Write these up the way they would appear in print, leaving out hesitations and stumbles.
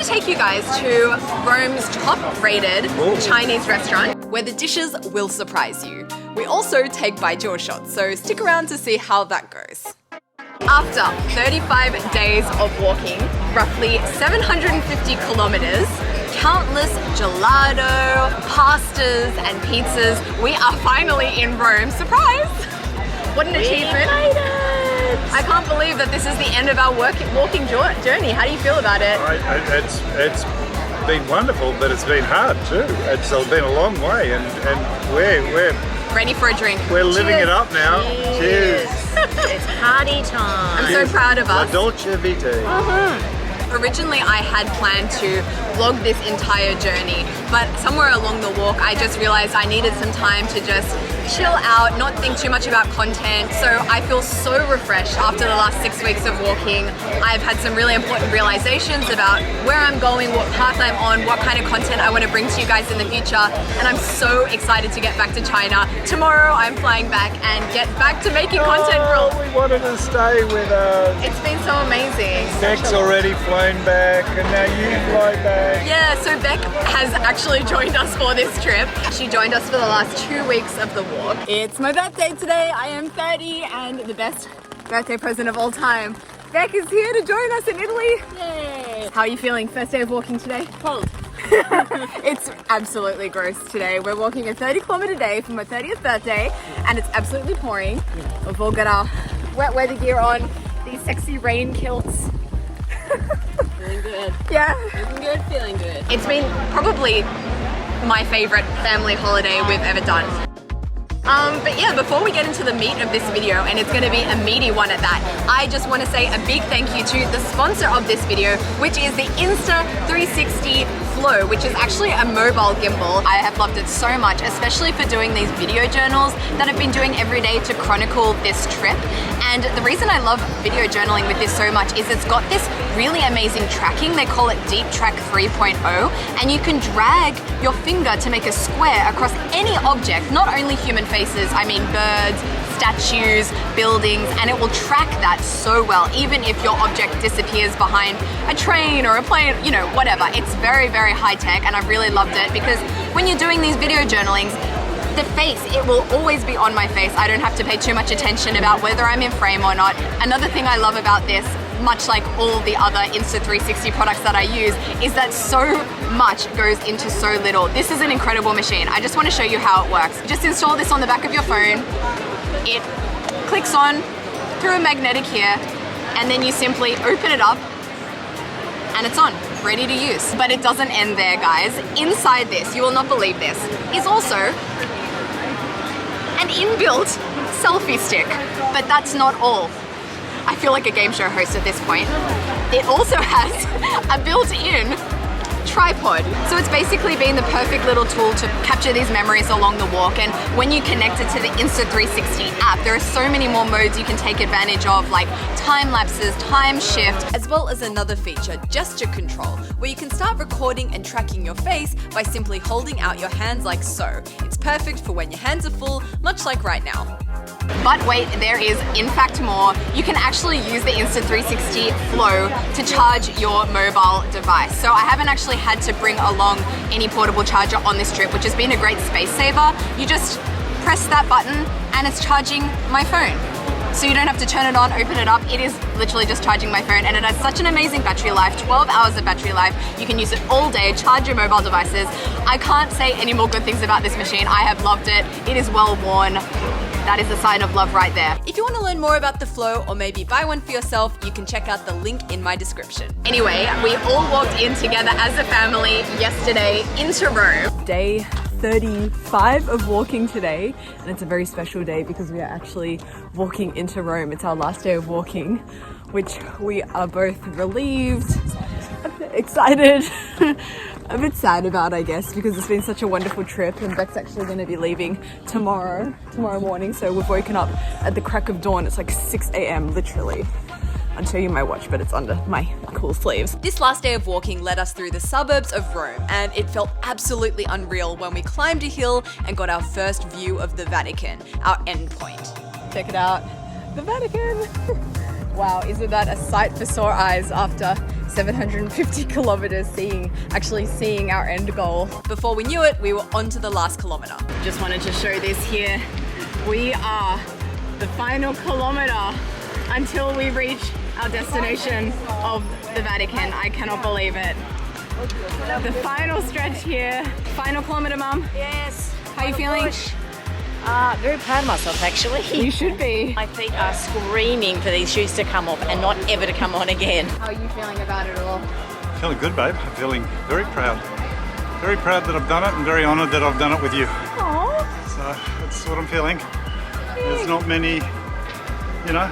to take you guys to Rome's top-rated Chinese restaurant, where the dishes will surprise you. We also take by-jaw shots, so stick around to see how that goes. After 35 days of walking, roughly 750 kilometers, countless gelato, pastas and pizzas, we are finally in Rome. Surprise! What an achievement. I can't believe that this is the end of our walking journey. How do you feel about it? It's been wonderful, but it's been hard too. It's been a long way, and we're ready for a drink. We're living it up now. Cheers. It's party time. I'm so proud of us. La Dolce Vita. Originally, I had planned to vlog this entire journey, but somewhere along the walk, I just realized I needed some time to just chill out, not think too much about content. So I feel so refreshed after the last 6 weeks of walking. I've had some really important realizations about where I'm going, what path I'm on, what kind of content I want to bring to you guys in the future, and I'm so excited to get back to China. Tomorrow, I'm flying back and get back to making content for... We wanted to stay with us. It's been so amazing. Beck's already flown back, and now you fly back. Yeah, so Beck has actually joined us for this trip. She joined us for the last 2 weeks of the walk. It's my birthday today. I am 30 and the best birthday present of all time. Beck is here to join us in Italy. Yay! How are you feeling? First day of walking today? Cold. It's absolutely gross today. We're walking a 30-kilometer day for my 30th birthday and it's absolutely pouring. We've all got our wet weather gear on, these sexy rain kilts. Feeling good. Yeah. Looking good, feeling good. It's been probably my favorite family holiday we've ever done. But yeah, before we get into the meat of this video, and it's gonna be a meaty one at that, I just wanna say a big thank you to the sponsor of this video, which is the Insta360 Flow, which is actually a mobile gimbal. I have loved it so much, especially for doing these video journals that I've been doing every day to chronicle this trip. And the reason I love video journaling with this so much is it's got this really amazing tracking. They call it Deep Track 3.0, and you can drag your finger to make a square across any object, not only human faces, I mean birds, statues, buildings, and it will track that so well, even if your object disappears behind a train or a plane, you know, whatever. It's very, very high tech, and I've really loved it because when you're doing these video journalings, the face, it will always be on my face. I don't have to pay too much attention about whether I'm in frame or not. Another thing I love about this, much like all the other Insta360 products that I use, is that so much goes into so little. This is an incredible machine. I just want to show you how it works. Just install this on the back of your phone. It clicks on through a magnetic here, and then you simply open it up and it's on, ready to use. But it doesn't end there, guys. Inside this, you will not believe this, is also an inbuilt selfie stick. But that's not all. I feel like a game show host at this point. It also has a built-in tripod. So it's basically been the perfect little tool to capture these memories along the walk. And when you connect it to the Insta360 app, there are so many more modes you can take advantage of, like time lapses, time shift, as well as another feature, gesture control, where you can start recording and tracking your face by simply holding out your hands like so. It's perfect for when your hands are full, much like right now. But wait, there is in fact more. You can actually use the Insta360 Flow to charge your mobile device. So I haven't actually had to bring along any portable charger on this trip, which has been a great space saver. You just press that button and it's charging my phone. So you don't have to turn it on, open it up. It is literally just charging my phone, and it has such an amazing battery life, 12 hours of battery life. You can use it all day, charge your mobile devices. I can't say any more good things about this machine. I have loved it. It is well worn. That is a sign of love right there. If you want to learn more about the Flow or maybe buy one for yourself, you can check out the link in my description. Anyway, we all walked in together as a family yesterday into Rome. Day 35 of walking today, and it's a very special day because we are actually walking into Rome. It's our last day of walking, which we are both relieved, excited, a bit sad about, I guess, because it's been such a wonderful trip, and Beck's actually going to be leaving tomorrow morning, so we've woken up at the crack of dawn. It's like 6 a.m. literally. I'll show you my watch, but it's under my cool sleeves. This last day of walking led us through the suburbs of Rome, and it felt absolutely unreal when we climbed a hill and got our first view of the Vatican, our end point. Check it out, the Vatican. Wow, isn't that a sight for sore eyes after 750 kilometers actually seeing our end goal. Before we knew it, we were on to the last kilometer. Just wanted to show this here. We are the final kilometer until we reach our destination of the Vatican. I cannot believe it. The final stretch here. Final kilometer, Mum. Yes. How are you feeling? Very proud of myself, actually. You should be. My feet are screaming for these shoes to come off and not ever to come on again. How are you feeling about it all? Feeling good, babe. I'm feeling very proud. Very proud that I've done it and very honoured that I've done it with you. Aww. So that's what I'm feeling. There's not many, you know,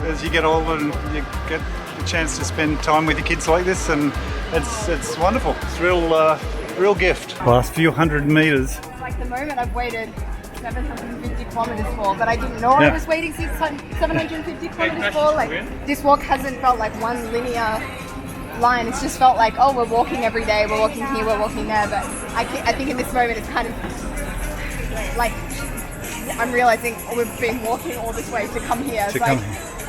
as you get older and you get a chance to spend time with your kids like this, and it's wonderful. It's real gift. Last few hundred meters. It's like the moment I've waited 750 kilometers for, but I didn't know I was waiting 750 kilometers for. Like, this walk hasn't felt like one linear line. It's just felt like, oh, we're walking every day, we're walking here, we're walking there. But I think in this moment it's kind of like I'm realizing we've been walking all this way to come here.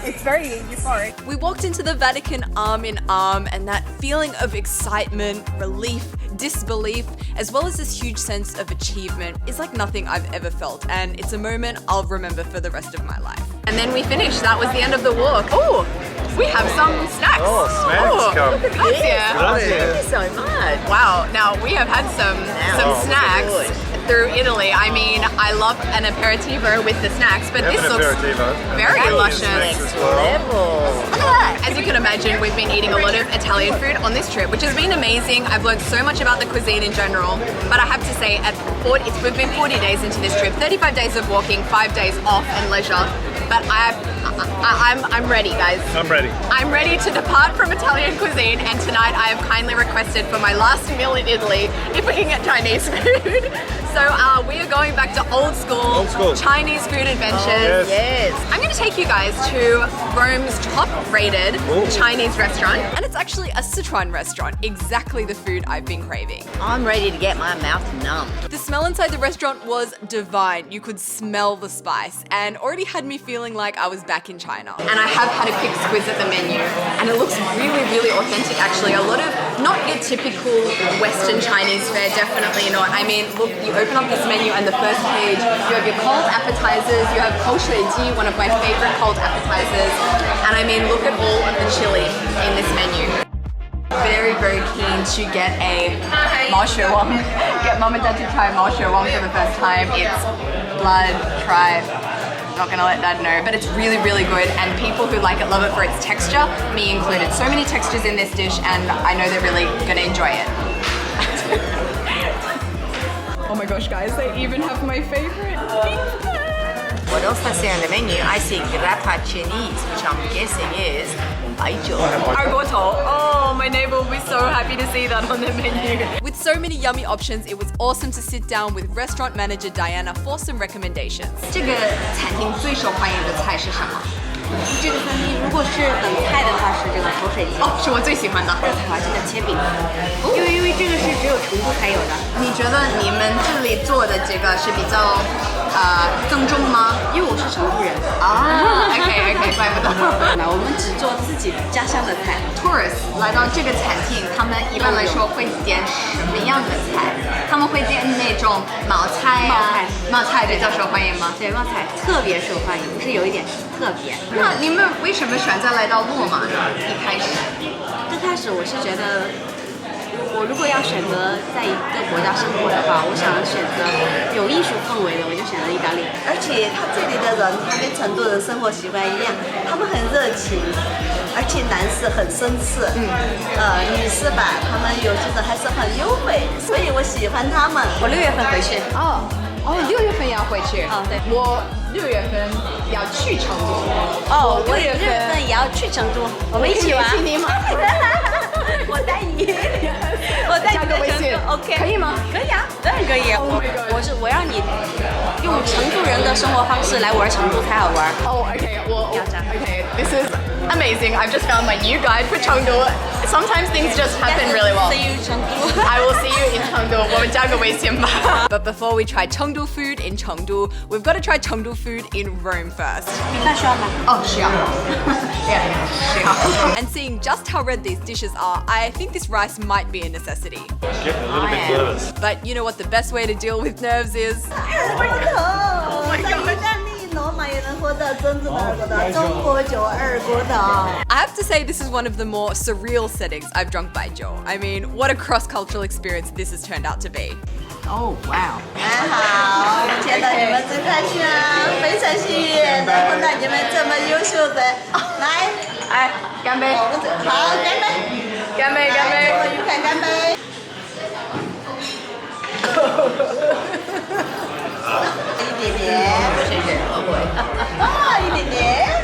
It's very euphoric. We walked into the Vatican arm in arm, and that feeling of excitement, relief, disbelief, as well as this huge sense of achievement is like nothing I've ever felt, and it's a moment I'll remember for the rest of my life. And then we finished. That was the end of the walk. Oh, we have some snacks. Oh, snacks come. Look at this. Grazie. Thank you so much. Wow. Now we have had some snacks good. through Italy. I mean, I love an aperitivo with the snacks, but this looks very luscious. Look at that. As you can imagine, we've been eating a lot of Italian food on this trip, which has been amazing. I've learned so much about the cuisine in general, but I have to say, we've been 40 days into this trip, 35 days of walking, 5 days off and leisure, but I'm ready, guys. I'm ready. I'm ready to depart from Italian cuisine, and tonight I have kindly requested for my last meal in Italy if we can get Chinese food. So we are going back to old school Chinese food adventures. Yes. I'm going to take you guys to Rome's top-rated Chinese restaurant, and it's actually a Sichuan restaurant. Exactly the food I've been craving. I'm ready to get my mouth numb. The smell inside the restaurant was divine. You could smell the spice, and already had me feeling like I was back in China. And I have had a quick squiz at the menu, and it looks really, really authentic actually. A lot of not your typical Western Chinese fare, definitely not. I mean, look, you open up this menu and the first page, you have your cold appetizers, you have kou shui ji, one of my favorite cold appetizers, and I mean, look at all of the chili in this menu. Very, very keen to get a Mao Shui Wang. Get mum and dad to try Mao Shui Wang for the first time. It's blood, try. Not gonna let dad know, but it's really, really good, and people who like it love it for its texture, me included. So many textures in this dish, and I know they're really gonna enjoy it. Oh my gosh, guys, they even have my favorite pizza. What else I see on the menu? I see grappa Chinese, which I'm guessing is baijiu. Oh, my neighbor will be so happy to see that on the menu. With so many yummy options, it was awesome to sit down with restaurant manager Diana for some recommendations. 这个餐厅最受欢迎的菜是什么？这个餐厅如果是等菜的话是这个口水鸡，哦，是我最喜欢的。还有这个切饼，因为这个是只有成都才有的。你觉得你们这里做的这个是比较正宗吗？因为我是成都人啊，OK， 怪不得。我们只做自己家乡的菜。Tourists 来到这个餐厅，他们一般来说会点什么样的菜？他们会点那种冒菜呀，冒菜比较受欢迎吗？对，冒菜特别受欢迎，不是有一点特别。那你们为什么选择来到洛马呢？一开始我是觉得，我如果要选择在一个国家生活的话，我想选择有艺术氛围的，我就选择意大利。而且他这里的人，他跟成都人生活习惯一样，他们很热情，而且男士很绅士，女士吧，他们有就是还是很优美，所以我喜欢他们。我6月份回去。哦，6月份也要回去。对。我6月份要去成都。哦，我6月份也要去成都，我们一起玩。请你吗？我带你，加个微信 ，OK， 可以吗？可以啊，当然可以。我让你用成都人的生活方式来玩成都才好玩。Oh, okay. Well, okay. This is amazing. I've just found my new guide for Chengdu. Sometimes things just happen really well. See you in Chengdu. I will see you in Chengdu. 我们加个微信吧。But before we try Chengdu food in Chengdu, we've got to try Chengdu food in Rome first. 米饭需要吗？哦，需要。Yeah, And seeing just how red these dishes are, I think this rice might be a necessity. Getting a little bit nervous. But you know what the best way to deal with nerves is? 在意大利、罗马也能喝到真正的二锅头，中国酒二锅头。 I have to say this is one of the more surreal settings I've drunk by Joe. I mean, what a cross-cultural experience this has turned out to be. Oh wow. 还好，见到你们真开心啊！非常幸运能碰到你们这么优秀的，来，哎，干杯！好，干杯！干杯！干杯！我愉快，干杯！一点点，谢谢，啊，一点点。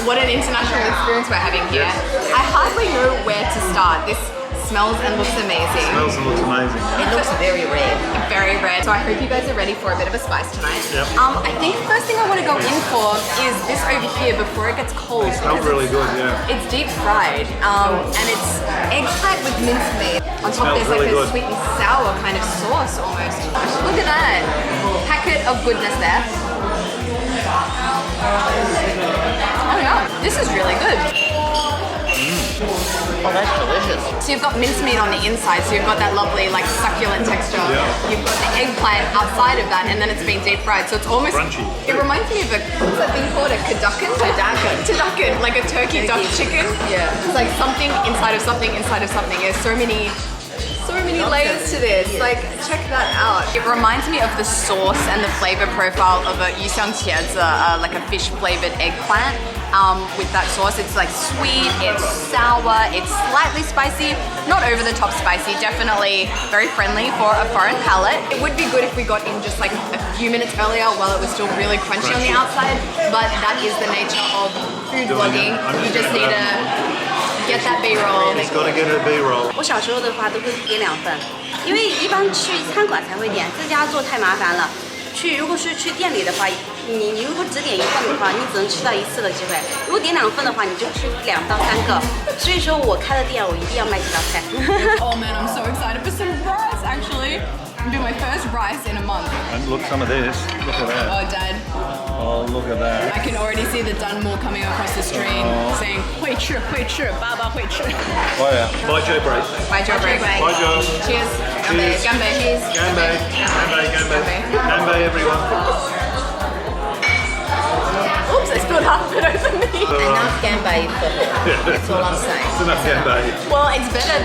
What an international experience we're having here. I hardly know where to start. This smells and looks amazing. Smells and looks amazing. It looks very red. Very red. So I hope you guys are ready for a bit of a spice tonight. Yep. I think the first thing I want to go in for is this over here before it gets cold. Smells because really good, yeah. It's deep fried, and it's eggplant with mincemeat. On top Smells there's like really a good. sweet and sour kind of sauce almost. Look at that. Packet of goodness there. Oh yeah, this is really good. Oh, that's delicious. So you've got mincemeat on the inside, so you've got that lovely like succulent texture. Yeah. You've got the eggplant outside of that, and then it's been deep fried, so it's almost Crunchy. It reminds me of what's that thing called? A turducken? Turducken, like a turkey duck chicken. Yeah. It's like something inside of something inside of something. There's so many layers to this. Like, check that out. It reminds me of the sauce and the flavor profile of a yuxiangqiezi, like a fish flavored eggplant. With that sauce, it's like sweet, it's sour, it's slightly spicy, not over the top spicy, definitely very friendly for a foreign palate. It would be good if we got in just like a few minutes earlier while it was still really crunchy on the outside, but that is the nature of food vlogging. You just need to get that B-roll. He's got to get a B-roll. 我小时候的话都会点2份，因为一般去餐馆才会点，自家做太麻烦了。如果是去店里的话，你如果只点1份的话，你只能吃到1次的机会。如果点2份的话，你就吃2到3个。所以说我开的店，我一定要卖这道菜。Oh man, I'm so excited for some rice actually. It'll be my first rice in a month. And look, some of this. Look at that. Oh, Dad. Oh, look at that. I can already see the Dunmore coming across the stream saying, 会吃,会吃,爸爸会吃. Oh yeah. Bye, Joe Break. Bye, Joe Break. Bye, Joe. Cheers. Cheers. Ganbei. Cheers. Ganbei. Ganbei, ganbei. Ganbei, everyone. Oops, I spilled half of it over me. Enough ganbei for her. That's all I'm saying. It's enough ganbei. Well, it's better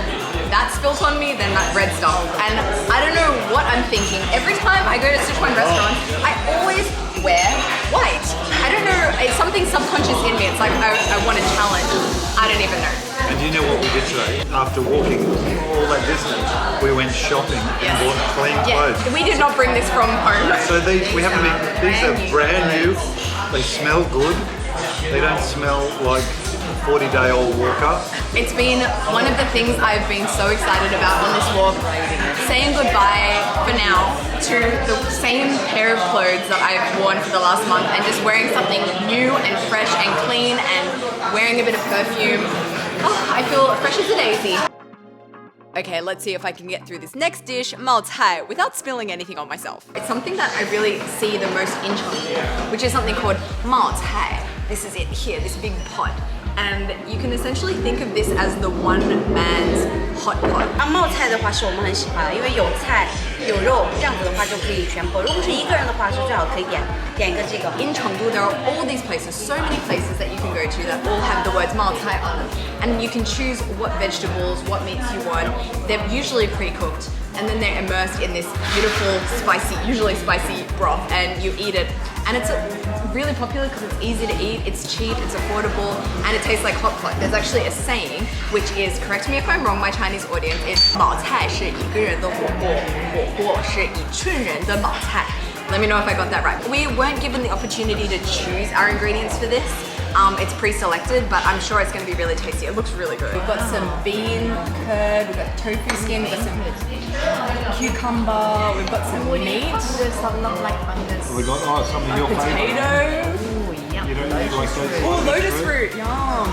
that spilt on me than that red stuff. And I don't know what I'm thinking. Every time I go to Sichuan restaurants, I always wear white. I don't know, it's something subconscious in me. It's like I want a challenge. I don't even know. And do you know what we did today? After walking all that distance, we went shopping and bought clean Yeah, clothes. we did not bring this from home. So these are brand new. They smell good. They don't smell like 40-day-old walker. It's been one of the things I've been so excited about on this walk. Saying goodbye for now to the same pair of clothes that I've worn for the last month and just wearing something new and fresh and clean and wearing a bit of perfume. Oh, I feel fresh as a daisy. Okay, let's see if I can get through this next dish, Mao Cai, without spilling anything on myself. It's something that I really see the most in Chengdu, which is something called Mao Cai. This is it here, this big pot. And you can essentially think of this as the one man's hot pot. 冒菜的话是我们很喜欢的，因为有菜有肉，这样子的话就可以全部。如果是一个人的话，是最好可以点一个这个。 In Chengdu, there are all these places, so many places that you can go to that all have the words Mao Cai on them. And you can choose what vegetables, what meats you want. They're usually pre-cooked. And then they're immersed in this beautiful, usually spicy broth, and you eat it. And it's really popular because it's easy to eat, it's cheap, it's affordable, and it tastes like hot pot. There's actually a saying, which is, correct me if I'm wrong, my Chinese audience, is 冒菜是一个人的火锅，火锅是一群人的冒菜. Let me know if I got that right. We weren't given the opportunity to choose our ingredients for this. It's pre-selected, but I'm sure it's going to be really tasty. It looks really good. We've got some bean curd, we've got tofu skin, we've got some cucumber, we've got some meat. Some look like fungus. We got some of your Potato. You don't like those? Oh, lotus fruit. Yum.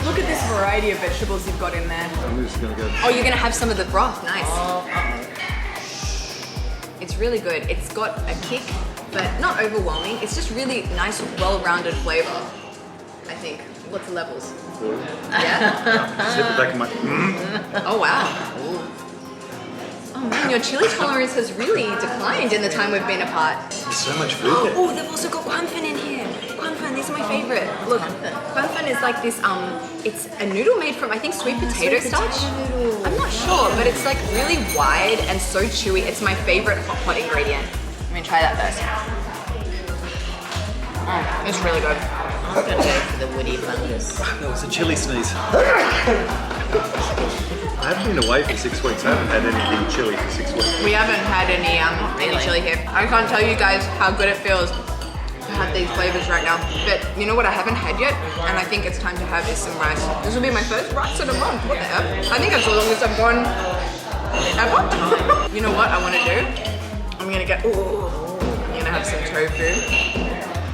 Look at this variety of vegetables you've got in there. I'm just gonna go. Oh, you're going to have some of the broth. Nice. It's really good. It's got a kick, but not overwhelming. It's just really nice, well-rounded flavor, I think. What's the levels? Yeah? Sit the back of my. Oh, wow. Ooh. Oh man, your chili tolerance has really declined in the time we've been apart. There's so much food there. Oh, they've also got guanfen in here. Guanfen, these are my favorite. Look, guanfen is like this, it's a noodle made from, I think, sweet potato starch. I'm not sure, but it's like really wide and so chewy. It's my favorite hot pot ingredient. I'm gonna try that first. It's really good. I'm gonna go for the woody fungus. That was a chili sneeze. I haven't been away for 6 weeks. I haven't had anything chili for 6 weeks. We haven't had any chili here. I can't tell you guys how good it feels to have these flavors right now. But you know what I haven't had yet? And I think it's time to have is some rice. This will be my first rice in a month. What the hell? I think it's the longest I've gone ever. You know what I want to do? I'm gonna get, I'm gonna have some tofu.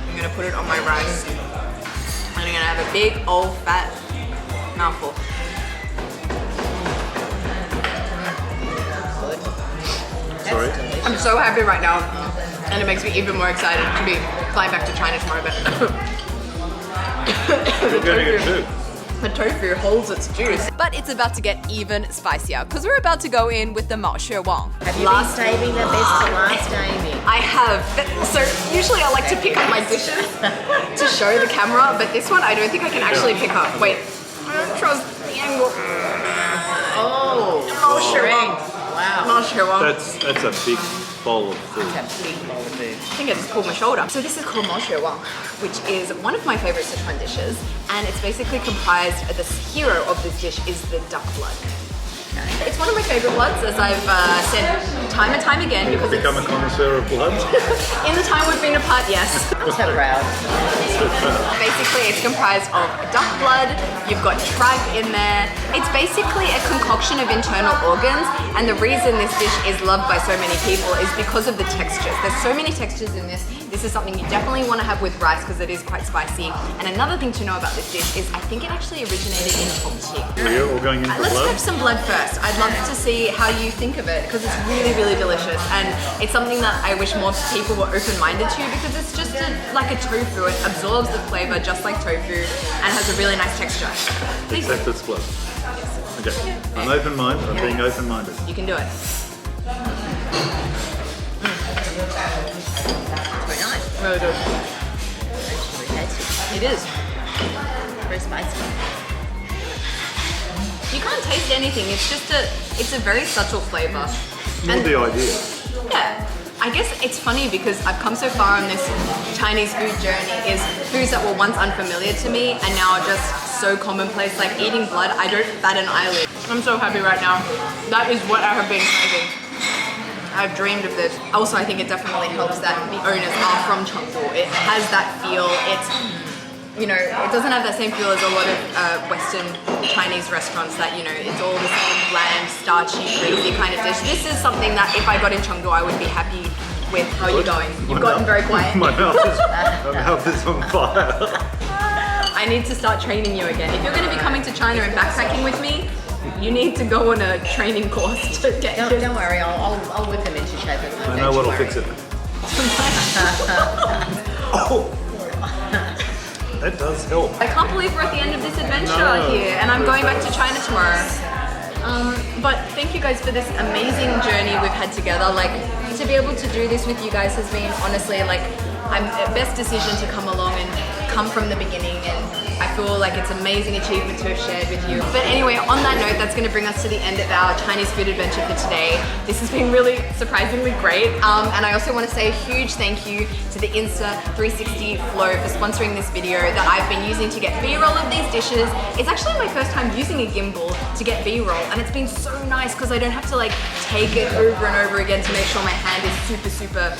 I'm gonna put it on my rice. And I'm gonna have a big old fat mouthful. Sorry. I'm so happy right now, and it makes me even more excited to be flying back to China tomorrow. But You're going to get two. the tofu holds its juice. But it's about to get even spicier because we're about to go in with the Mao Xue Wang. Have you been saving the best to last, Amy? I have. So usually I like to pick up my dishes to show the camera, but this one I don't think I can actually pick up. Wait, I don't trust the angle. Oh, Mao Xue Wang. wow. Mao Xue Wang. That's a big bowl of food. That's a big bowl of food. I think I just pulled my shoulder. So this is called Mao Xue Wang, which is one of my favorite Sichuan dishes, and it's basically comprised, the hero of this dish is the duck blood. It's one of my favorite bloods, as I've said time and time again, because Become a it's, connoisseur of blood. in the time we've been apart, yes. I'm so proud. Basically, it's comprised of duck blood, you've got tripe in there. It's basically a concoction of internal organs, and the reason this dish is loved by so many people is because of the textures. There's so many textures in this. This is something you definitely want to have with rice because it is quite spicy. And another thing to know about this dish is I think it actually originated in Chongqing. We're all going in for Let's blood. have some blood first. I'd love to see how you think of it because it's really, really delicious, and it's something that I wish more people were open-minded to because it's just like a tofu. It absorbs the flavor just like tofu and has a really nice texture. Please, Except it's blood. Okay. I'm open-minded. I'm being open-minded. you can do it. Very nice. Really good. Very tasty. It is. Very spicy. You can't taste anything. It's a very subtle flavor. Not the idea. Yeah. I guess it's funny because I've come so far on this Chinese food journey is foods that were once unfamiliar to me and now are just so commonplace. Like eating blood, I don't bat an eyelid. I'm so happy right now. That is what I have been craving. I've dreamed of this. Also, I think it definitely helps that the owners are from Chengdu. It has that feel. It's, you know, it doesn't have that same feel as a lot of Western Chinese restaurants that, you know, it's all the same bland, starchy, crazy kind of dish. This is something that if I got in Chengdu, I would be happy with. How are you going? You've gotten very quiet. My mouth is on fire. I need to start training you again. If you're going to be coming to China and backpacking with me, you need to go on a training course to get Don't worry, I'll whip them into shape. I know what'll fix it. Oh! That does help. I can't believe we're at the end of this adventure here, and I'm going back to China tomorrow. But thank you guys for this amazing journey we've had together. Like, to be able to do this with you guys has been honestly like best decision to come along and come from the beginning, and I feel like it's an amazing achievement to have shared with you. But anyway, on that note, that's going to bring us to the end of our Chinese food adventure for today. This has been really surprisingly great, and I also want to say a huge thank you to the Insta360 Flow for sponsoring this video that I've been using to get B-roll of these dishes. It's actually my first time using a gimbal to get B-roll, and it's been so nice because I don't have to like take it over and over again to make sure my hand is super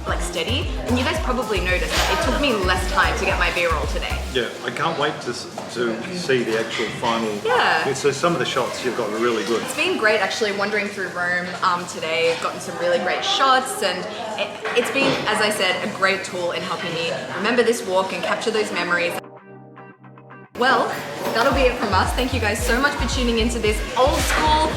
like steady. And you guys probably noticed that it took me less time to get my B-roll today. Yeah, I can't wait to see the actual final. Yeah. So some of the shots you've got are really good. It's been great actually wandering through Rome today. I've gotten some really great shots, and it's been, as I said, a great tool in helping me remember this walk and capture those memories. Well, that'll be it from us. Thank you guys so much for tuning into this old school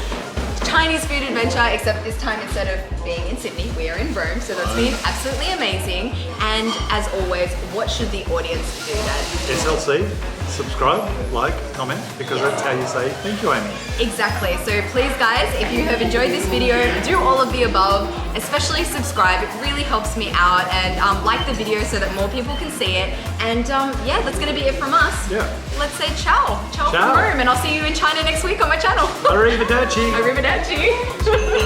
Chinese food adventure, except this time instead of being in Sydney, we are in Rome, so that's been absolutely amazing. And as always, what should the audience do, Dad? SLC, subscribe, like, comment, because that's how you say thank you, Amy. Exactly. So please, guys, if you have enjoyed this video, do all of the above, especially subscribe. It really helps me out, and like the video so that more people can see it. And yeah, that's going to be it from us. Yeah. Let's say ciao. Ciao Ciao. from Rome, and I'll see you in China next week on my channel. Arrivederci. Arrivederci.